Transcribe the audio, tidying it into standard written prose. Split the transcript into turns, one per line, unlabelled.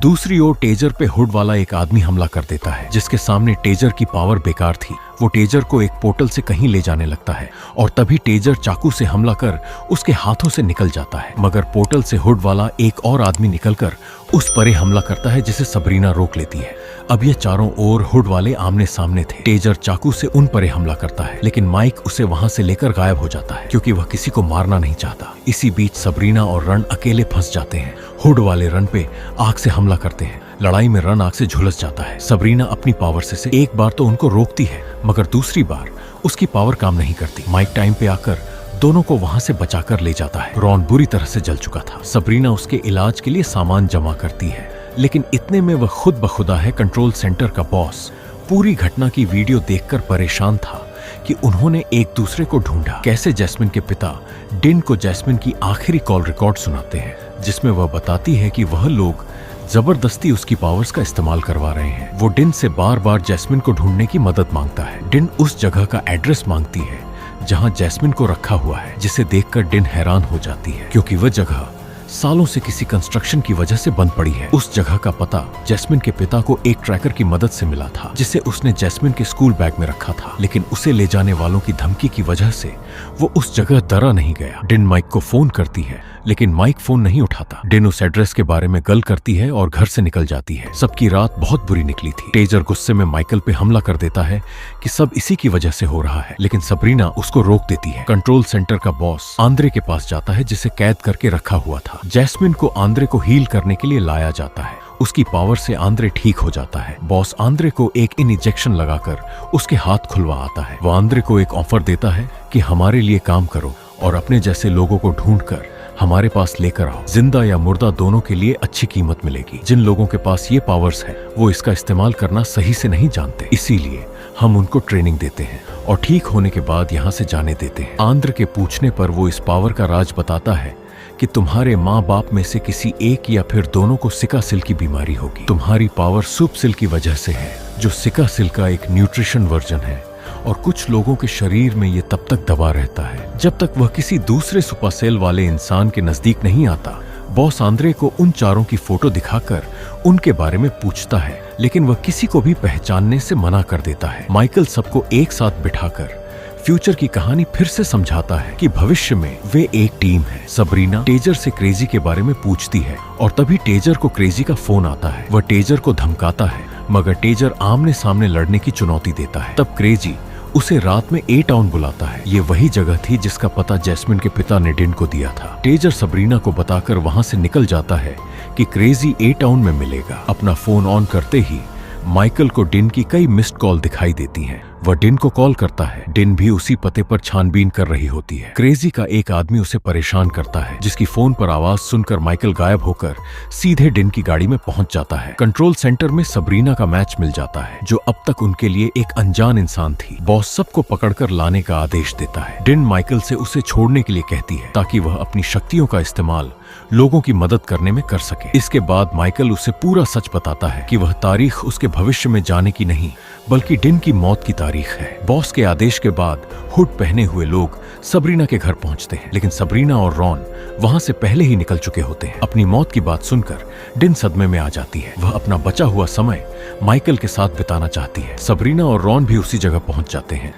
दूसरी ओर टेजर पे हुड वाला एक आदमी हमला कर देता है, जिसके सामने टेजर की पावर बेकार थी। वो टेजर को एक पोर्टल से कहीं ले जाने लगता है और तभी टेजर चाकू से हमला कर उसके हाथों से निकल जाता है, मगर पोर्टल से हुड वाला एक और आदमी निकलकर उस परे हमला करता है, जिसे सबरीना रोक लेती है। अब ये चारों ओर हुड वाले आमने सामने थे। टेजर चाकू से उन परे हमला करता है, लेकिन माइक उसे वहां से लेकर गायब हो जाता है, क्योंकि वह किसी को मारना नहीं चाहता। इसी बीच सबरीना और रन अकेले फंस जाते हैं। हुड वाले रन पे आग से हमला करते हैं। लड़ाई में रन आग से झुलस जाता है। सबरीना अपनी पावर से एक बार तो उनको रोकती है, मगर दूसरी बार उसकी पावर काम नहीं करती। माइक टाइम पे आकर दोनों को वहां से बचाकर ले जाता है। रॉन बुरी तरह से जल चुका था। सबरीना उसके इलाज के लिए सामान जमा करती है, लेकिन इतने में वह खुद बखुदा है कंट्रोल सेंटर का बॉस पूरी घटना की वीडियो देखकर परेशान था कि उन्होंने एक दूसरे को ढूंढा। कैसे जैस्मिन के पिता डिन को जैस्मिन की आखिरी कॉल रिकॉर्ड सुनाते हैं, जिसमें वह बताती है कि वह लोग जबरदस्ती उसकी पावर्स का इस्तेमाल करवा रहे हैं। वो डिन से बार बार जैस्मिन को ढूंढने की मदद मांगता है। डिन उस जगह का एड्रेस मांगती है जहां जैस्मिन को रखा हुआ है, जिसे देखकर डिन हैरान हो जाती है, क्योंकि वह जगह सालों से किसी कंस्ट्रक्शन की वजह से बंद पड़ी है। उस जगह का पता जैस्मिन के पिता को एक ट्रैकर की मदद से मिला था, जिसे उसने जैस्मिन के स्कूल बैग में रखा था, लेकिन उसे ले जाने वालों की धमकी की वजह से वो उस जगह डरा नहीं गया। डिन माइक को फोन करती है, लेकिन माइक फोन नहीं उठाता। डिन उस एड्रेस के बारे में गल करती है और घर से निकल जाती है। सबकी रात बहुत बुरी निकली थी। टेजर गुस्से में माइकल पे हमला कर देता है कि सब इसी की वजह से हो रहा है, लेकिन सबरीना उसको रोक देती है। कंट्रोल सेंटर का बॉस आंद्रे के पास जाता है, जिसे कैद करके रखा हुआ था। जैस्मिन को आंद्रे को हील करने के लिए लाया जाता है। उसकी पावर से आंद्रे ठीक हो जाता है। बॉस आंद्रे को एक इंजेक्शन लगाकर उसके हाथ खुलवा आता है। वो आंद्रे को एक ऑफर देता है कि हमारे लिए काम करो और अपने जैसे लोगों को ढूंढकर हमारे पास लेकर आओ। जिंदा या मुर्दा दोनों के लिए अच्छी कीमत मिलेगी। जिन लोगों के पास ये पावर्स है वो इसका इस्तेमाल करना सही से नहीं जानते, इसीलिए हम उनको ट्रेनिंग देते हैं और ठीक होने के बाद यहाँ से जाने देते हैं। आंद्र के पूछने पर वो इस पावर का राज बताता है कि तुम्हारे माँ बाप में से किसी एक या फिर दोनों को सिका सिल की बीमारी होगी। तुम्हारी पावर सूप सिल की वजह से है, जो सिका सिल का एक न्यूट्रिशन वर्जन है, और कुछ लोगों के शरीर में ये तब तक दबा रहता है जब तक वह किसी दूसरे सुपर सेल वाले इंसान के नजदीक नहीं आता। बॉस आंद्रे को उन चारों की फोटो दिखाकर उनके बारे में पूछता है, लेकिन वह किसी को भी पहचानने से मना कर देता है। माइकल सबको एक साथ बिठाकर फ्यूचर की कहानी फिर से समझाता है कि भविष्य में वे एक टीम है। सबरीना टेजर से क्रेजी के बारे में पूछती है और तभी टेजर को क्रेजी का फोन आता है। वह टेजर को धमकाता है, मगर टेजर आमने सामने लड़ने की चुनौती देता है। तब क्रेजी उसे रात में ए टाउन बुलाता है। ये वही जगह थी जिसका पता जैस्मिन के पिता ने डिन को दिया था। टेजर सबरीना को बताकर वहां से निकल जाता है कि क्रेजी ए टाउन में मिलेगा। अपना फोन ऑन करते ही माइकल को डिन की कई मिस्ड कॉल दिखाई देती हैं। वह डिन को कॉल करता है। डिन भी उसी पते पर छानबीन कर रही होती है। क्रेजी का एक आदमी उसे परेशान करता है, जिसकी फोन पर आवाज सुनकर माइकल गायब होकर सीधे डिन की गाड़ी में पहुंच जाता है। कंट्रोल सेंटर में सबरीना का मैच मिल जाता है, जो अब तक उनके लिए एक अनजान इंसान थी। बॉस सबको पकड़कर लाने का आदेश देता है। डिन माइकल से उसे छोड़ने के लिए कहती है, ताकि वह अपनी शक्तियों का इस्तेमाल लोगों की मदद करने में कर सके। इसके बाद माइकल उसे पूरा सच बताता है कि वह तारीख उसके भविष्य में जाने की नहीं, बल्कि डिन की मौत की तारीख है। बॉस के आदेश के बाद हुड पहने हुए लोग सबरीना के घर पहुंचते हैं, लेकिन सबरीना और रॉन वहां से पहले ही निकल चुके होते हैं। अपनी मौत की बात सुनकर डिन सदमे में आ जाती है। वह अपना बचा हुआ समय माइकल के साथ बिताना चाहती है। सबरीना और रॉन भी उसी जगह पहुंच जाते हैं